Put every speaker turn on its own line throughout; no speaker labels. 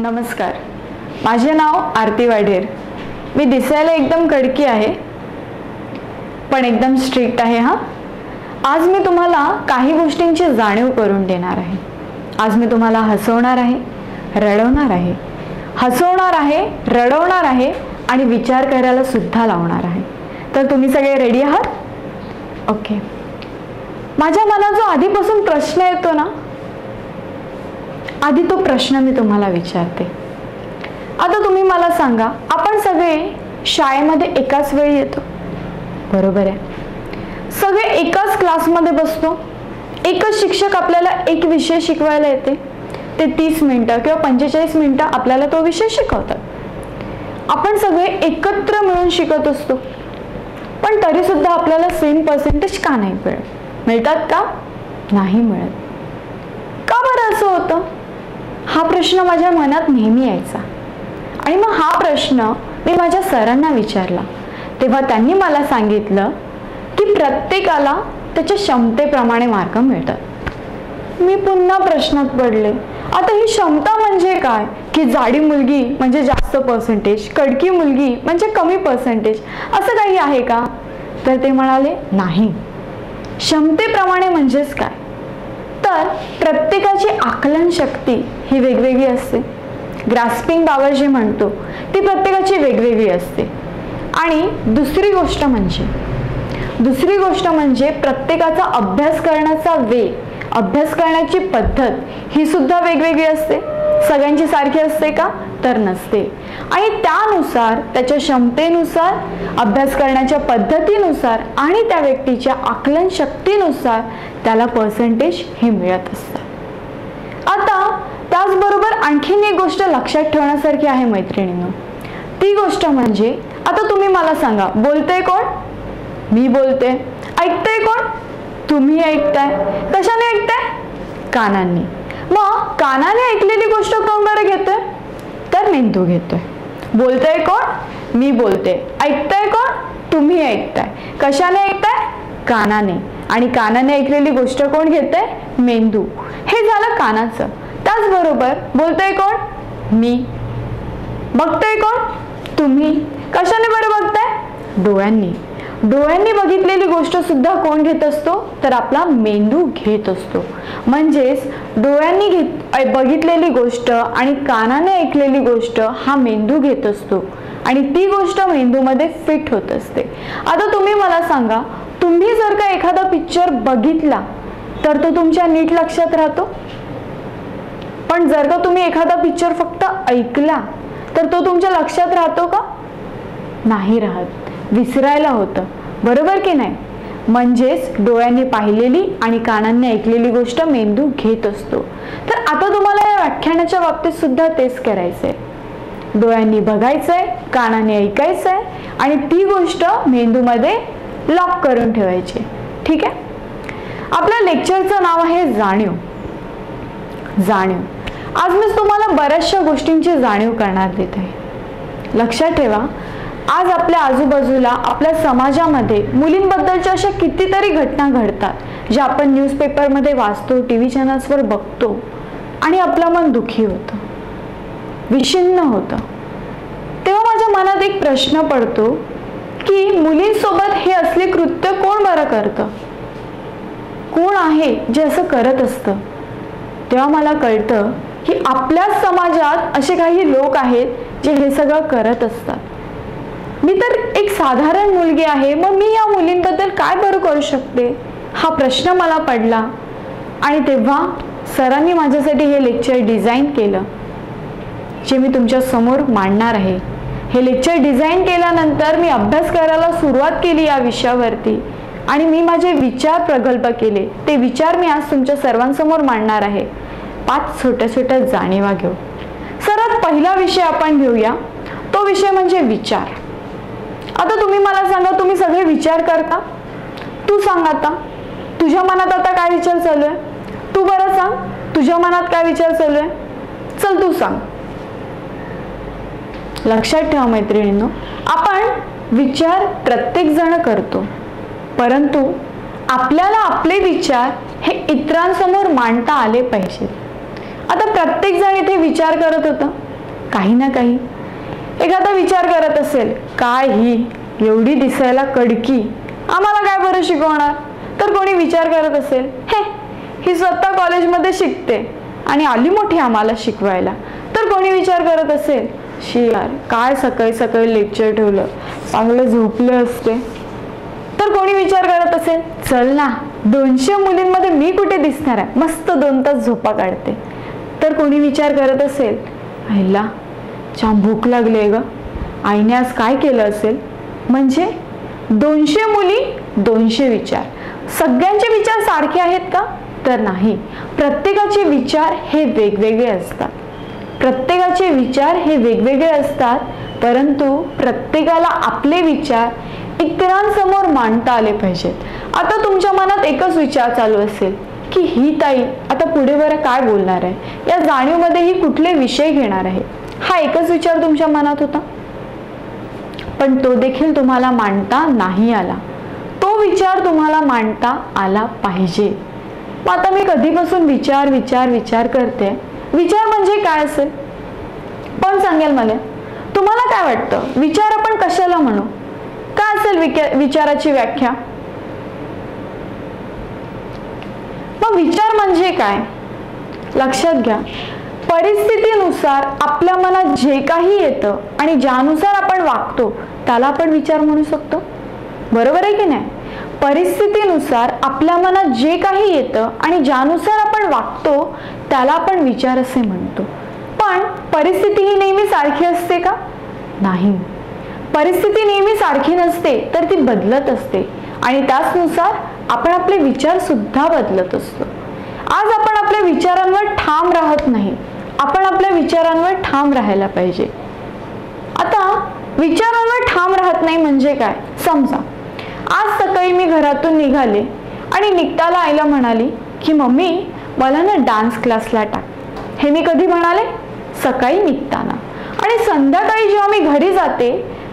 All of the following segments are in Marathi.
नमस्कार, माझे नाव आरती वाढेर। मी दिसायला एकदम कडकी आहे, पण एकदम स्ट्रिक्ट आहे। आज मी तुम्हाला काही गोष्टींची जाणीव करून देणार आहे। आज मी तुम्हाला हसवणार आहे, रडवणार आहे, हसवणार आहे, रडवणार आहे आणि विचार करायला सुद्धा लावणार आहे। तर तुम्ही सगळे रेडी आहात? ओके। माझ्या मनात जो आधीपासून प्रश्न येतो ना, आधी तो प्रश्न मी तुम्हाला विचारते। आता तुम्ही मला सांगा, आपण सगळे शाळेमध्ये एकाच वेळी येतो, बरोबर आहे? सगळे एकाच क्लासमध्ये बसतो, एकच शिक्षक आपल्याला एक विषय शिकवायला येते, ते 30 मिनिटं किंवा 45 मिनिटं आपल्याला तो विषय शिकवतात। आपण सगळे एकत्र मिळून शिकत असतो, पण तरी सुद्धा आपल्याला सेम पर्सेंटेज का नाही मिळतात का? नाही मिळत। का बरं असं होतं? हा प्रश्न माझ्या मनात नेहमी यायचा आणि मग हा प्रश्न मी माझ्या सरांना विचारला, तेव्हा त्यांनी मला सांगितलं की प्रत्येकाला त्याच्या क्षमतेप्रमाणे मार्क मिळतात। मी पुन्हा प्रश्नात पडले, आता ही क्षमता म्हणजे काय? की जाडी मुलगी म्हणजे जास्त पर्सेंटेज, कडकी मुलगी म्हणजे कमी पर्सेंटेज, असं काही आहे का? तर ते म्हणाले नाही, क्षमतेप्रमाणे म्हणजेच काय? तर प्रत्येकाची आकलन शक्ती ही वेगवेगळी असते, ग्रास्पिंग पॉवर जी म्हणतो ती प्रत्येकाची वेगवेगळी असते। आणि दुसरी गोष्ट म्हणजे प्रत्येकाचा अभ्यास करण्याचा वेग, अभ्यास करण्याची पद्धत ही सुद्धा वेगवेगळी असते। सगळ्यांची सारखी असते का? तर नसते। आणि त्यानुसार, त्याच्या क्षमतेनुसार, अभ्यास करण्याच्या पद्धतीनुसार आणि त्या व्यक्तीच्या आकलन शक्तीनुसार त्याला पर्सेंटेज हे मिळत असतं। आता त्याचबरोबर आणखीन एक गोष्ट लक्षात ठेवण्यासारखी आहे मैत्रिणींनो, ती गोष्ट म्हणजे, आता तुम्ही मला सांगा, बोलते कोण? मी बोलते। ऐकते कोण? तुम्ही ऐकताय। कशाने ऐकताय? कानांनी। मग कानाने ऐकलेली गोष्ट कोण बरं घेतोय? तर मेंदू घेतोय। बोलतंय कोण? मी बोलते। ऐकताय कोण? तुम्ही ऐकताय। कशाने ऐकताय? कानाने। आणि कानाने ऐकलेली गोष्ट कोण घेतंय? मेंदू। हे झालं कानाचं। त्याचबरोबर बोलतंय कोण? मी। बघतोय कोण? तुम्ही। कशाने बरं बघताय? डोळ्यांनी। डोळ्यांनी बघितलेली गोष्ट सुद्धा कोण घेत असतो? तर आपला मेंदू घेत असतो। म्हणजेच डोळ्यांनी बघितलेली गोष्ट आणि कानाने ऐकलेली गोष्ट हा मेंदू घेत असतो आणि ती गोष्ट मेंदूमध्ये फिट होत असते। आता तुम्ही मला सांगा, तुम्ही जर का एखादा पिक्चर बघितला तर तो तुमच्या नीट लक्षात राहतो, पण जर का तुम्ही एखादा पिक्चर फक्त ऐकला तर तो तुमच्या लक्षात राहतो का? नाही राहत, विसरायला होतं, बरोबर की नाही? म्हणजेच डोळ्यांनी पाहिलेली आणि कानांनी ऐकलेली गोष्ट मेंदू घेत असतो। तर आता तुम्हाला या व्याख्यानाच्या बाबतीत सुद्धा तेच करायचंय। डोळ्यांनी बघायचंय, कानाने ऐकायचंय आणि ती गोष्ट मेंदूमध्ये लॉक करून ठेवायची। ठीक आहे? आपल्या लेक्चरचं नाव आहे जाणीव। आज मी तुम्हाला बऱ्याचशा गोष्टींची जाणीव करणार देत आहे। लक्षात ठेवा, आज आपल्या आजूबाजूला, आपल्या समाजामध्ये मुलींबद्दलच्या अशा कितीतरी घटना घडतात ज्या आपण न्यूजपेपरमध्ये वाचतो, टीव्ही चॅनल्सवर बघतो आणि आपलं मन दुखी होतं, विषण्ण होतं। तेव्हा माझ्या मनात एक प्रश्न पडतो की मुलींसोबत हे असले कृत्य कोण बरं करतं? कोण आहे जे असं करत असतं? तेव्हा मला कळतं की आपल्याच समाजात असे काही लोक आहेत जे हे सगळं करत असतात। मी तर एक साधारण मुलगी आहे, मग मी या मुलींबद्दल काय बरं करू शकते? हा प्रश्न मला पडला आणि तेव्हा सरांनी माझ्यासाठी हे लेक्चर डिझाईन केलं जे मी तुमच्या समोर मांडणार आहे। हे लेक्चर डिझाईन केल्यानंतर मी अभ्यास करायला सुरुवात केली या विषयावरती आणि मी माझे विचार प्रगल्भ केले। ते विचार मी आज तुमच्या सर्वांसमोर मांडणार आहे। 5 छोट्या जाणीवा घेऊ। सर्वात पहिला विषय आपण घेऊया, तो विषय म्हणजे विचार। आता तुम्ही मला सांगा, तुम्ही सगळे विचार करता? तू सांग, आता तुझ्या मनात आता काय विचार चालू आहे? तू बरं सांग, तुझ्या मनात काय विचार चालू आहे? चल तू सांग। लक्षात ठेवा मैत्रिणींनो, आपण विचार प्रत्येक जण करतो, परंतु आपल्याला आपले विचार हे इतरांसमोर मांडता आले पाहिजेत। आता प्रत्येक जण इथे विचार करत होता, काही ना काही. एखादा विचार करत असेल, काय ही एवढी दिसायला कडकी, आम्हाला काय बरं शिकवणार. तर कोणी विचार करत असेल, हे ही स्वतः कॉलेजमध्ये शिकते आणि आली मोठी आम्हाला शिकवायला. तर कोणी विचार करत असेल, शी यार काय सकाळी सकाळी लेक्चर ठेवलं, चांगलं झोपले असते. तर कोणी विचार करत असेल, चल ना 200 मुलींमध्ये मी कुठे दिसणार आहे, मस्त 2 तास झोपा काढते. तर कोणी विचार करत असेल, आईला छान भूक लागली ग, आईने आज काय केलं असेल. म्हणजे 200 मुली 200 विचार. सगळ्यांचे विचार सारखे आहेत का? तर नाही. प्रत्येकाचे विचार हे वेगवेगळे असतात. प्रत्येकाचे विचार हे वेगवेगळे असतात, परंतु प्रत्येकाला आपले विचार इतरांसमोर मांडता आले पाहिजेत. आता तुमच्या मनात एकच विचार चालू असेल की ही ताई आता पुढे बरं काय बोलणार आहे, या जाणीवमध्ये ही कुठले विषय घेणार आहे. हा एकच विचार तुमच्या मनात होता, पण तो देखील तुम्हाला मांडता नाही आला. तो विचार तुम्हाला मांडता आला पाहिजे. आता मी कधीपासून विचार विचार विचार करते. विचार म्हणजे काय असेल पण सांगेल मला. तुम्हाला काय वाटतं, विचार आपण कशाला म्हणू? काय असेल विचाराची व्याख्या? मग विचार म्हणजे काय? लक्षात घ्या, परिस्थितीनुसार आपल्या मनात जे काही येतं आणि ज्यानुसार आपण वागतो त्याला आपण विचार म्हणू शकतो. बरोबर आहे की नाही? परिस्थितीनुसार आपल्या मनात जे काही येतं आणि ज्यानुसार आपण वागतो त्याला आपण विचार असे म्हणतो. पण परिस्थिती ही नेहमी सारखी असते का? नाही. परिस्थिती नेहमी सारखी नसते, तर ती बदलत असते आणि त्यानुसार आपण आपले विचार सुद्धा बदलत असतो. आज आपण आपल्या विचारांवर ठाम राहत नाही, आपण आपल्या विचारांवर ठाम राहायला पाहिजे. आता विचारांवर ठाम राहत नाही म्हणजे काय? समजा आज सकाळी मी घरातून निघाले आणि निघताना आईला म्हणाली की मम्मी मला ना डान्स क्लासला टाक. हे मी कधी म्हणाले? सकाळी निघताना. आणि संध्याकाळी जेव्हा मी घरी जाते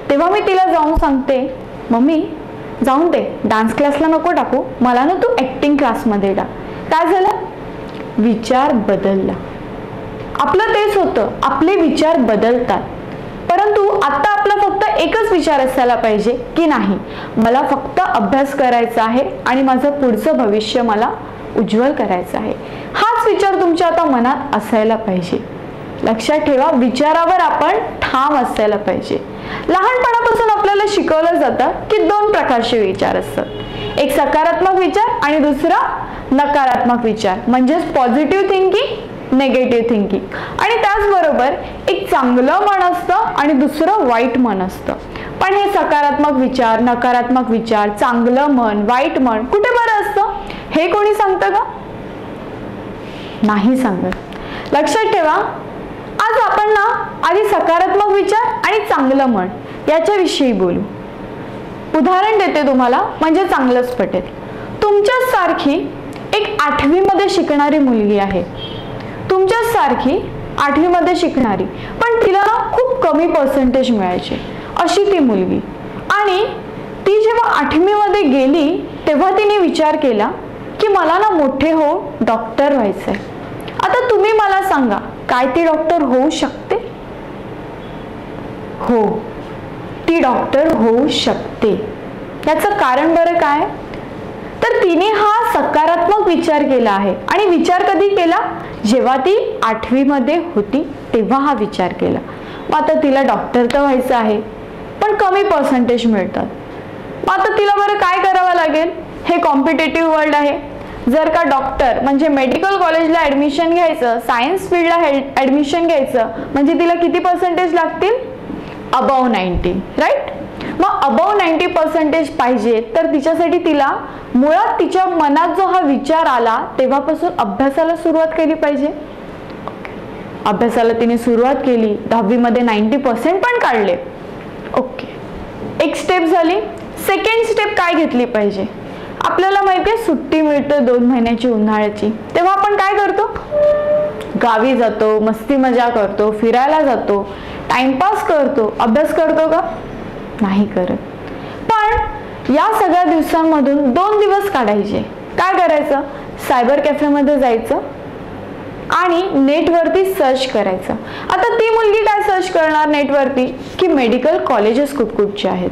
तेव्हा मी तिला जाऊन सांगते, मम्मी जाऊन दे, डान्स क्लासला नको टाकू, मला ना तू ऍक्टिंग क्लासमध्ये टाक. काय झालं? विचार बदलला. आपलं तेच होतं, आपले विचार बदलतात. परंतु आता आपला फक्त एकच विचार असायला पाहिजे की नाही, मला फक्त अभ्यास करायचा आहे आणि माझं पुढचं भविष्य मला उज्ज्वल करायचं आहे. हाच विचार तुमच्या आता मनात असायला पाहिजे. लक्षात ठेवा, विचारावर आपण ठाम असायला पाहिजे. लहानपणापासून आपल्याला शिकवलं जातं की 2 प्रकारचे विचार असतात, एक सकारात्मक विचार आणि दुसरा नकारात्मक विचार, म्हणजेच पॉझिटिव्ह थिंकिंग, नेगेटिव्ह थिंकिंग. आणि त्याचबरोबर एक चांगलं मन असतं आणि दुसरं वाईट मन असतं. पण हे सकारात्मक विचार, नकारात्मक विचार, चांगलं मन, वाईट मन कुठे बरं असतं हे कोणी सांगतं का? नाही सांगत. लक्षात ठेवा, आज आपण ना आधी सकारात्मक विचार आणि चांगलं मन याच्याविषयी बोलू. उदाहरण देते तुम्हाला, म्हणजे चांगलंच पटेल. तुमच्याच सारखी एक 8वी मध्ये शिकणारी मुलगी आहे, तुमच्याच सारखी 8वी मध्ये शिकणारी, पण तिला ना खूप कमी पर्सेंटेज मिळायचे अशी ती मुलगी. आणि ती जेव्हा 8वी मध्ये गेली तेव्हा तिने विचार केला की मला ना मोठे हो डॉक्टर व्हायचंय. आता तुम्ही मला सांगा, काय ती डॉक्टर होऊ शकते? हो, ती डॉक्टर होऊ शकते. याचं कारण बरं काय? तर तिने हा सकारात्मक विचार केला आहे. आणि विचार कधी केला? जेव्हा ती 8वी मध्ये होती तेव्हा हा विचार केला. मग आता तिला डॉक्टर तर व्हायचं आहे, पण कमी पर्सेंटेज मिळतात. मग आता तिला बरं काय करावं लागेल? हे कॉम्पिटेटिव्ह वर्ल्ड आहे. जर का डॉक्टर म्हणजे मेडिकल कॉलेजला ऍडमिशन घ्यायचं, सायन्स फील्डला ऍडमिशन घ्यायचं, म्हणजे तिला किती पर्सेंटेज लागतील? Above 90, right? मग अबाव 90% पाहिजे, तर तिच्यासाठी तिला मुळात तिच्या मनात जो हा विचार आला तेव्हापासून अभ्यासाला सुरुवात केली पाहिजे. अभ्यासाला तिने सुरुवात केली, 10वी मध्ये 90% पण काढले. ओके, एक स्टेप झाली. सेकंड स्टेप काय घेतली पाहिजे? आपल्याला माहिती आहे सुट्टी मिळते 2 महिन्याची उन्हाळ्याची, तेव्हा आपण काय करतो? गावी जातो, मस्ती मजा करतो, फिरायला जातो, टाइमपास करतो. अभ्यास करतो का? नाही करत. पण या सगळ्या दिवसांमधून 2 दिवस काढायचे. काय करायचं? सायबर कॅफेमध्ये जायचं, आणि नेटवरती सर्च करायचं. आता ती मुलगी काय सर्च करणार नेटवरती की मेडिकल कॉलेजेस कुठकुठचे आहेत,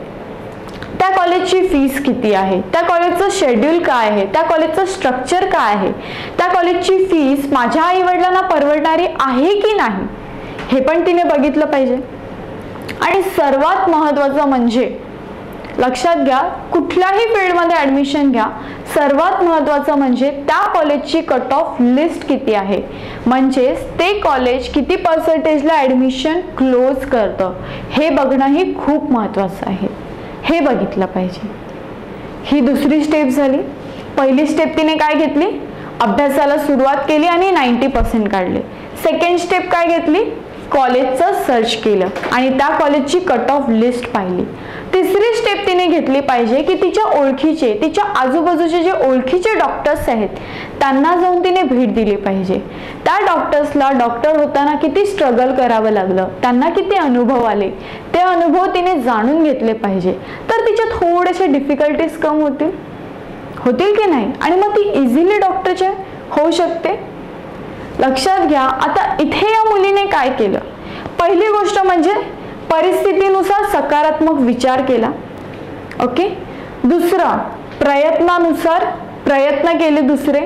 त्या कॉलेजची फीस किती आहे, त्या कॉलेजचं शेड्यूल काय आहे, त्या कॉलेजचं स्ट्रक्चर काय आहे, त्या कॉलेजची फीस माझ्या आई वडिलांना परवडणारी आहे की नाही हे पण तिने बघितलं पाहिजे. आणि सर्वात महत्त्वाचं म्हणजे लक्षात घ्या, कुठल्याही फील्डमध्ये ॲडमिशन घ्या, सर्वात महत्त्वाचं म्हणजे त्या कॉलेजची कट ऑफ लिस्ट किती आहे, म्हणजेच ते कॉलेज किती पर्सेंटेजला ॲडमिशन क्लोज करतं हे बघणंही खूप महत्त्वाचं आहे. हे बघितलं पाहिजे. ही दुसरी स्टेप झाली. पहिली स्टेप तिने काय घेतली, अभ्यासाला सुरुवात केली आणि 90% काढले. सेकंड स्टेप काय घेतली, कॉलेजचं सर्च केलं आणि त्या कॉलेजची कट ऑफ लिस्ट पाहिली. तिसरी स्टेप तिने घेतली पाहिजे की तिच्या ओळखीचे, तिच्या आजूबाजूचे जे ओळखीचे डॉक्टर्स आहेत त्यांना जाऊन तिने भेट दिली पाहिजे. त्या डॉक्टर्सला डॉक्टर होताना किती स्ट्रगल करावं लागलं, त्यांना किती अनुभव आले, ते अनुभव तिने जाणून घेतले पाहिजे. तर तिच्या थोडेसे डिफिकल्टीज कम होतील की नाही, आणि मग ती इझिली डॉक्टरचे होऊ शकते. लक्षात घ्या. आता इथे या मुलीने काय केलं, पहिली गोष्ट म्हणजे परिस्थितीनुसार सकारात्मक विचार केला. ओके. दुसरं, प्रयत्नानुसार प्रयत्न केले दुसरे.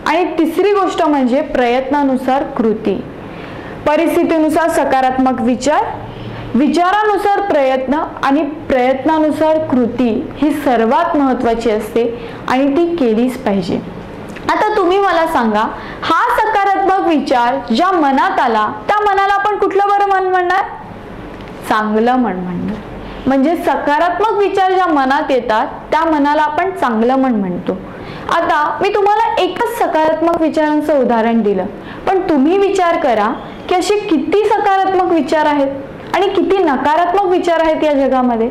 आणि तिसरी गोष्ट म्हणजे प्रयत्नानुसार कृती. परिस्थितीनुसार सकारात्मक विचार, विचारानुसार प्रयत्न आणि प्रयत्नानुसार कृती ही सर्वात महत्त्वाची असते आणि ती केलीच पाहिजे. आता तुम्ही मला सांगा, हा सकारात्मक विचार ज्या मनात आला त्या मनाला आपण कुठलं बरं मन म्हणणार, चांगलं मन म्हणणार. म्हणजे सकारात्मक विचार ज्या मनात येतात त्या मनाला आपण चांगलं मन म्हणतो. आता मी तुम्हाला एकच सकारात्मक विचारांचं उदाहरण दिलं, पण तुम्ही विचार करा की असे किती सकारात्मक विचार आहेत आणि किती नकारात्मक विचार आहेत या जगामध्ये.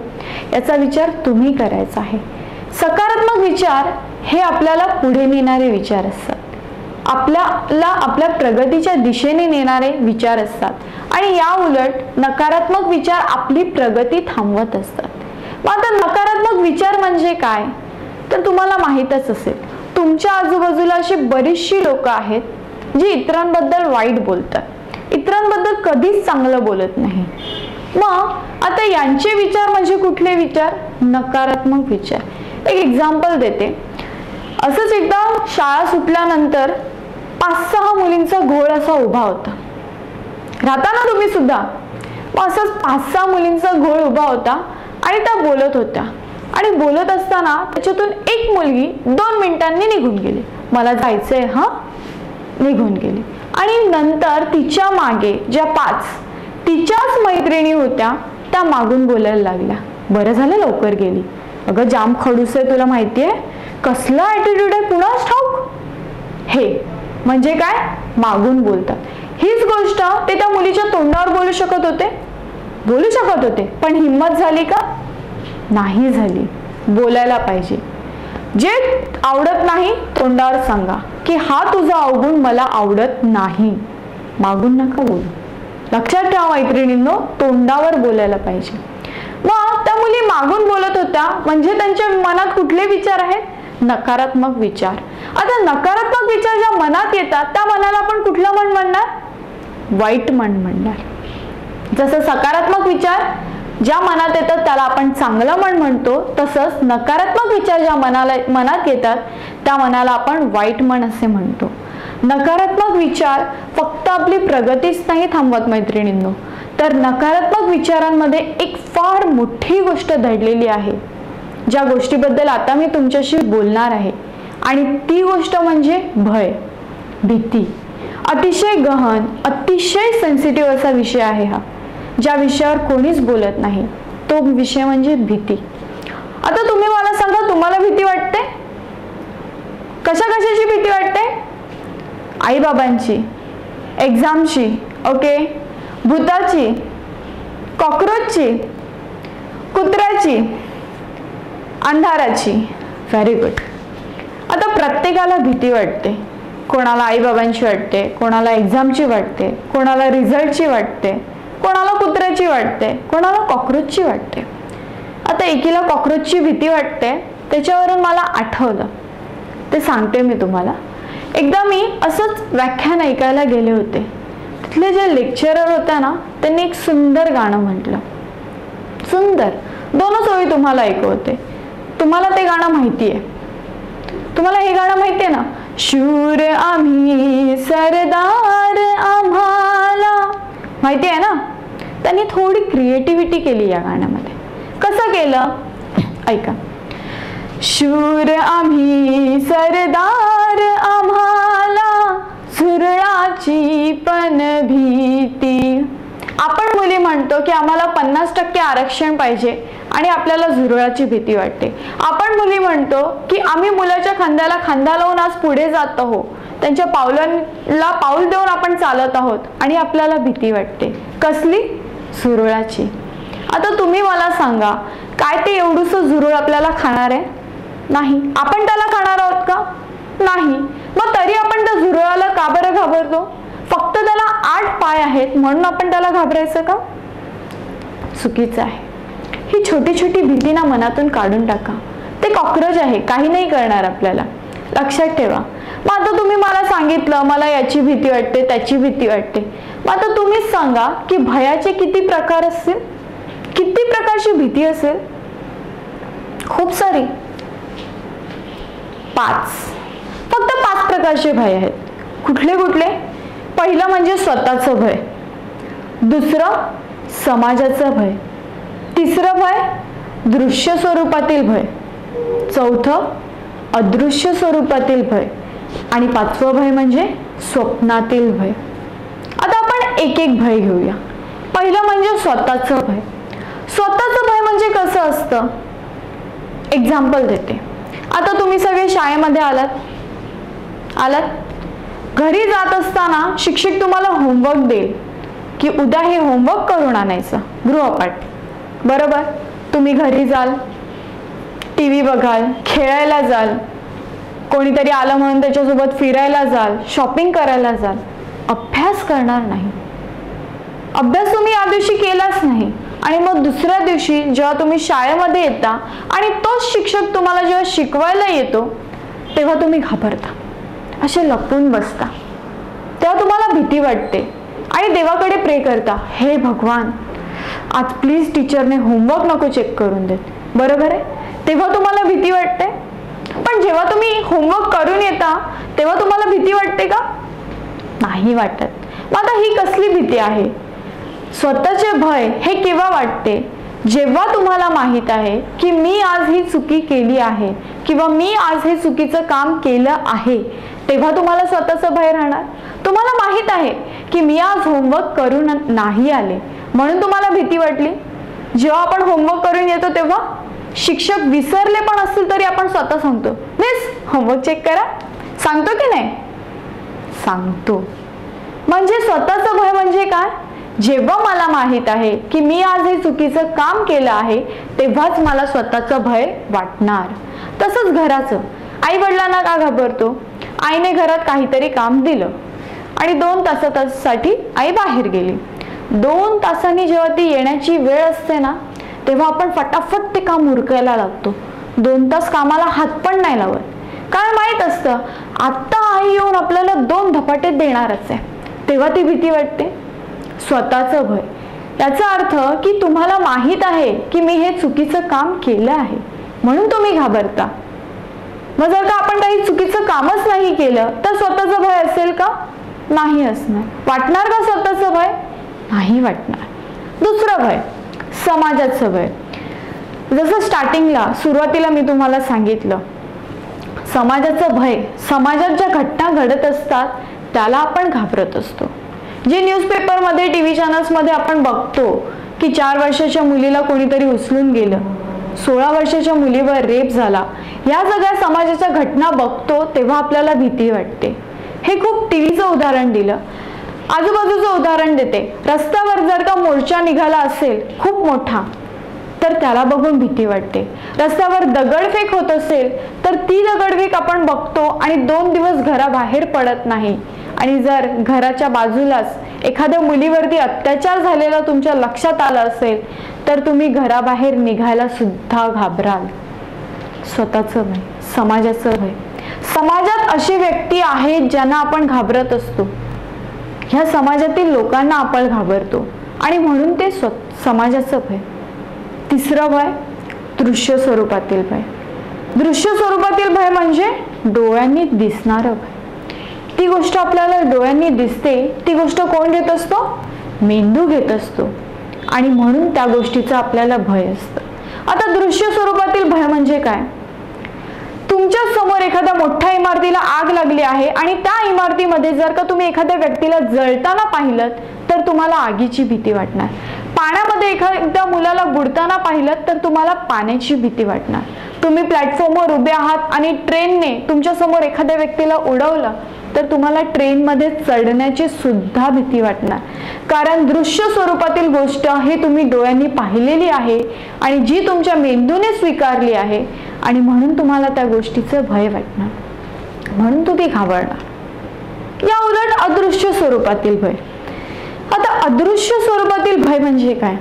याचा विचार तुम्ही करायचा आहे. सकारात्मक विचार हे आपल्याला पुढे नेणारे विचार असतात, आपल्याला आपल्या प्रगतीच्या दिशेने नेणारे विचार असतात आणि या उलट नकारात्मक विचार आपली प्रगती थांबवत असतात. मग आता नकारात्मक विचार म्हणजे काय, तर तुम्हाला माहीतच असेल, तुमच्या आजूबाजूला अशी बरीचशी लोक आहेत जी इतरांबद्दल वाईट बोलतात, इतरांबद्दल कधीच चांगलं बोलत नाही. मग आता यांचे विचार म्हणजे कुठले विचार, नकारात्मक विचार. एक एक्झाम्पल देते. असंच एकदा शाळा सुटल्यानंतर 5-6 मुलींचा घोळ असा उभा होता. राहता ना तुम्ही सुद्धा. मग असंच 5-6 मुलींचा घोळ उभा होता आणि त्या बोलत होत्या आणि बोलत असताना त्याच्यातून एक मुलगी 2 मिनिटांनी निघून गेली. मला जायचंय हा, निघून गेली. आणि नंतर तिच्या मागे ज्या 5 तिच्याच मैत्रिणी होत्या त्या मागून बोलायला लागल्या, बरं झालं लवकर गेली, अगं जाम खडूस आहे तुला माहितीये, कसला ॲटिट्यूड आहे कुणास ठाऊक. हे म्हणजे काय, मागून बोलतात. हीच गोष्ट ते त्या मुलीच्या तोंडावर बोलू शकत होते, पण हिम्मत झाली का, नाही झाली. बोलायला पाहिजे. जे आवडत नाही तोंडावर सांगा की हा तुझा अवगुण मला आवडत नाही, मागून नका बोलू. लक्षात ठेवा मैत्रिणींनो, तोंडावर बोलायला पाहिजे. मग त्या मुली मागून बोलत होत्या म्हणजे त्यांच्या मनात कुठले विचार आहेत, नकारात्मक विचार. आता नकारात्मक विचार ज्या मनात येतात त्या मनाला आपण कुठलं मन म्हणणार, वाईट मन म्हणणार. जसं सकारात्मक विचार ज्या मनात येतात त्याला आपण चांगलं मन म्हणतो, तसंच नकारात्मक विचार ज्या मनात येतात त्या मनाला आपण वाईट मन असे म्हणतो. नकारात्मक विचार फक्त आपली प्रगतीच नाही थांबवत मैत्रिणींनो, तर नकारात्मक विचारांमध्ये एक फार मोठी गोष्ट दडलेली आहे, ज्या गोष्टीबद्दल आता मी तुमच्याशी बोलणार आहे. आणि ती गोष्ट म्हणजे भय, भीती. अतिशय गहन, अतिशय सेन्सिटिव्ह असा विषय आहे हा, ज्या विषयावर कोणीच बोलत नाही. तो विषय म्हणजे भीती. आता तुम्ही मला सांगा, तुम्हाला भीती वाटते, कशाची भीती वाटते, आई बाबांची, एक्झामची, ओके, भूताची, कॉक्रोचची, कुत्र्याची, अंधाराची. Very good. आता प्रत्येकाला भीती वाटते. कोणाला आई बाबांची वाटते, कोणाला एक्झामची वाटते, कोणाला रिझल्टची वाटते, कोणाला कुत्र्याची वाटते, कोणाला कॉक्रोचची वाटते. आता एकीला कॉक्रोचची भीती वाटते, त्याच्यावरून मला आठवलं, ते सांगते मी तुम्हाला. एकदा मी असंच व्याख्यान ऐकायला गेले होते. तिथले जे लेक्चरर होत्या ना, त्यांनी एक सुंदर गाणं म्हटलं. सुंदर, दोनच ओळी तुम्हाला ऐकवते. तुम्हाला ते गाणं माहिती आहे? तुम्हाला हे गाणं माहिती आहे ना? शूर आम्ही सरदार आम्हाला, माहिती आहे ना? त्यांनी थोडी क्रिएटिव्हिटी केली या गाण्यामध्ये. कसं केलं ऐका. शूर आम्ही सरदार आम्हाला झुरळाची पण भीती. आपण मुली म्हणतो की आम्हाला 50% आरक्षण पाहिजे आणि आपल्याला झुरळाची भीती वाटते. आपण मुली म्हणतो की आम्ही मुलाच्या खांद्याला खांदा लावून आज पुढे जात आहोत, त्यांच्या पावलांना पाऊल देऊन आपण चालत आहोत आणि आपल्याला भीती वाटते. कसली? झुरळाची. आता तुम्ही मला सांगा, काय ते एवढूसं झुरळ आपल्याला खाणार आहे? नाही. आपण त्याला खाणार आहोत का? नाही. मग तरी आपण त्या झुरळाला का बरं घाबरतो? फक्त त्याला 8 पाय आहेत म्हणून आपण त्याला घाबरायचं का? चुकीचं आहे. ही छोटी छोटी भीती ना मनातून काढून टाका. ते कॉकरोच आहे, काही नाही करणार आपल्याला. लक्षात ठेवा. मग आता तुम्ही मला सांगितलं मला याची भीती वाटते, त्याची भीती वाटते. मग आता तुम्हीच सांगा की भयाचे किती प्रकार असतील? किती प्रकारची भीती असेल? खूप सारी. 5. फक्त 5 प्रकारचे भय आहेत. कुठले कुठले? पहिलं म्हणजे स्वतःचं भय, दुसरं समाजाचं भय, तिसरं भय दृश्य स्वरूपातील भय, चौथं अदृश्य स्वरूपातील भय आणि 5वं भय म्हणजे स्वप्नातील भय. आता आपण एक एक भय घेऊया. पहिलं म्हणजे स्वतःचं भय. स्वतःचं भय म्हणजे कसं असतं? एक्झाम्पल देते. आता तुम्ही सगळे शाळेमध्ये आलात. घरी जात असताना शिक्षक तुम्हाला होमवर्क देईल की उद्या हे होमवर्क करून आणायचं, गृहपाठ. बरोबर. तुम्ही घरी जाल, टीव्ही बघाल, खेळायला जाल, कोणीतरी आलं म्हणून त्याच्यासोबत फिरायला जाल, शॉपिंग करायला जाल. अभ्यास करणार नाही. अभ्यास तुम्ही या दिवशी केलाच नाही आणि मग दुसऱ्या दिवशी जेव्हा तुम्ही शाळेमध्ये येता आणि तोच शिक्षक तुम्हाला जेव्हा शिकवायला येतो तेव्हा तुम्ही घाबरता, असे लपून बसता. तेव्हा तुम्हाला भीती वाटते आणि देवाकडे प्रे करता, हे भगवान आज प्लीज टीचरने होमवर्क नको चेक करून देत. बरोबर आहे. तेव्हा तुम्हाला भीती वाटते. पण जेव्हा तुम्ही होमवर्क करून येता तेव्हा तुम्हाला भीती वाटते का? नाही वाटत. मग आता ही कसली भीती आहे? स्वतःचे भय हे केव्हा वाटते? जेव्हा तुम्हाला माहित आहे की मी आज ही चुकी केली आहे किंवा मी आज हे चुकीचं काम केलं आहे, तेव्हा तुम्हाला स्वतःचं भय राहणार. तुम्हाला माहित आहे की मी आज होमवर्क करून नाही आले म्हणून तुम्हाला भीती वाटली. जेव्हा आपण होमवर्क करून येतो तेव्हा शिक्षक विसरले पण असतील तरी आपण स्वतः सांगतो, मिस होमवर्क चेक करा. सांगतो की नाही? सांगतो. म्हणजे स्वतःचं भय म्हणजे काय? जेव्हा मला माहित आहे की मी आज हे चुकीचं काम केलं आहे तेव्हाच मला स्वतःचं भय वाटणार. तसंच घराचं. आई वडिलांना का घाबरतो? आईने घरात काहीतरी काम दिलं आणि 2 तासासाठी आई बाहेर गेली. 2 तासांनी जेव्हा ती येण्याची वेळ असते ना तेव्हा आपण फटाफट ते काम उरकायला लागतो. 2 तास कामाला हात पण नाही लावत. काय माहित असतं आता आई येऊन आपल्याला 2 धपाटे देणारच आहे. तेव्हा ती भीती वाटते. स्वतःचं भय याचा अर्थ की तुम्हाला माहित आहे की मी हे चुकीचं काम केलं आहे म्हणून तुम्ही घाबरता. मग जर का आपण काही चुकीचं कामच नाही केलं तर स्वतःचं भय असेल का? नाही असणार. वाटणार का स्वतःचं भय? नाही वाटणार. दुसरं भय समाजाचं भय. जसं सुरुवातीला मी तुम्हाला सांगितलं, समाजाचं भय, समाजात ज्या घटना घडत असतात त्याला आपण घाबरत असतो. जे न्यूजपेपरमध्ये, टीव्ही चॅनल्समध्ये आपण बघतो की 4 वर्षाच्या मुलीला कोणीतरी उचलून गेलं, 16 वर्षाच्या मुलीवर रेप झाला, या सगळ्या समाजाच्या घटना बघतो तेव्हा आपल्याला भीती वाटते. हे खूप टीव्हीचं उदाहरण दिलं. आजूबाजूचं उदाहरण देते. रस्त्यावर जर का मोर्चा निघाला असेल खूप मोठा तर त्याला बघून भीती वाटते. रस्त्यावर दगडफेक होत असेल तर ती दगडफेक आपण बघतो आणि 2 दिवस घराबाहेर पडत नाही. आणि जर घराच्या बाजूलाच एखाद्या मुलीवरती अत्याचार झालेला तुमच्या लक्षात आलं असेल तर तुम्ही घराबाहेर निघायला सुद्धा घाबराल. स्वतःचं भय, समाजाचं भय. समाजात अशी व्यक्ती आहेत ज्यांना आपण घाबरत असतो, ह्या समाजातील लोकांना आपण घाबरतो आणि म्हणून ते समाजाचं भय. तिसरं भय दृश्य स्वरूपातील भय. दृश्य स्वरूपातील भय म्हणजे डोळ्यांनी दिसणारं भय. ती गोष्ट आपल्याला डोळ्यांनी दिसते, ती गोष्ट कोण घेत असतो? मेंदू घेत असतो आणि म्हणून त्या गोष्टीचं आपल्याला भय असतं. आता दृश्य स्वरूपातील भय म्हणजे काय? तुमच्या समोर एखाद्या मोठ्या इमारतीला आग लागली आहे आणि त्या इमारतीमध्ये जर का तुम्ही एखाद्या व्यक्तीला जळताना पाहिलं तर तुम्हाला आगीची भीती वाटणार. पाण्यामध्ये एखाद्या मुलाला बुडताना पाहिलं तर तुम्हाला पाण्याची भीती वाटणार. तुम्ही प्लॅटफॉर्मवर उभे आहात आणि ट्रेनने तुमच्या समोर एखाद्या व्यक्तीला उडवलं तर तुम्हाला ट्रेनमध्ये चढण्याची सुद्धा भीती वाटणार. कारण दृश्य स्वरूपातील गोष्ट हे तुम्ही डोळ्यांनी पाहिलेली आहे आणि जी तुमच्या मेंदूने स्वीकारली आहे आणि म्हणून तुम्हाला त्या गोष्टीचं भय वाटणार, म्हणून तू ती घाबरणार. या उलट अदृश्य स्वरूपातील भय. आता अदृश्य स्वरूपातील भय म्हणजे काय?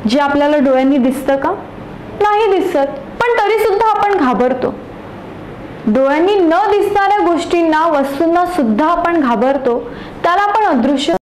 जे आपल्याला डोळ्यांनी दिसतं का? नाही दिसत, पण तरी सुद्धा आपण घाबरतो. डोळ्यांनी न दिसणाऱ्या गोष्टींना, वस्तूंना सुद्धा आपण घाबरतो, त्याला आपण अदृश्य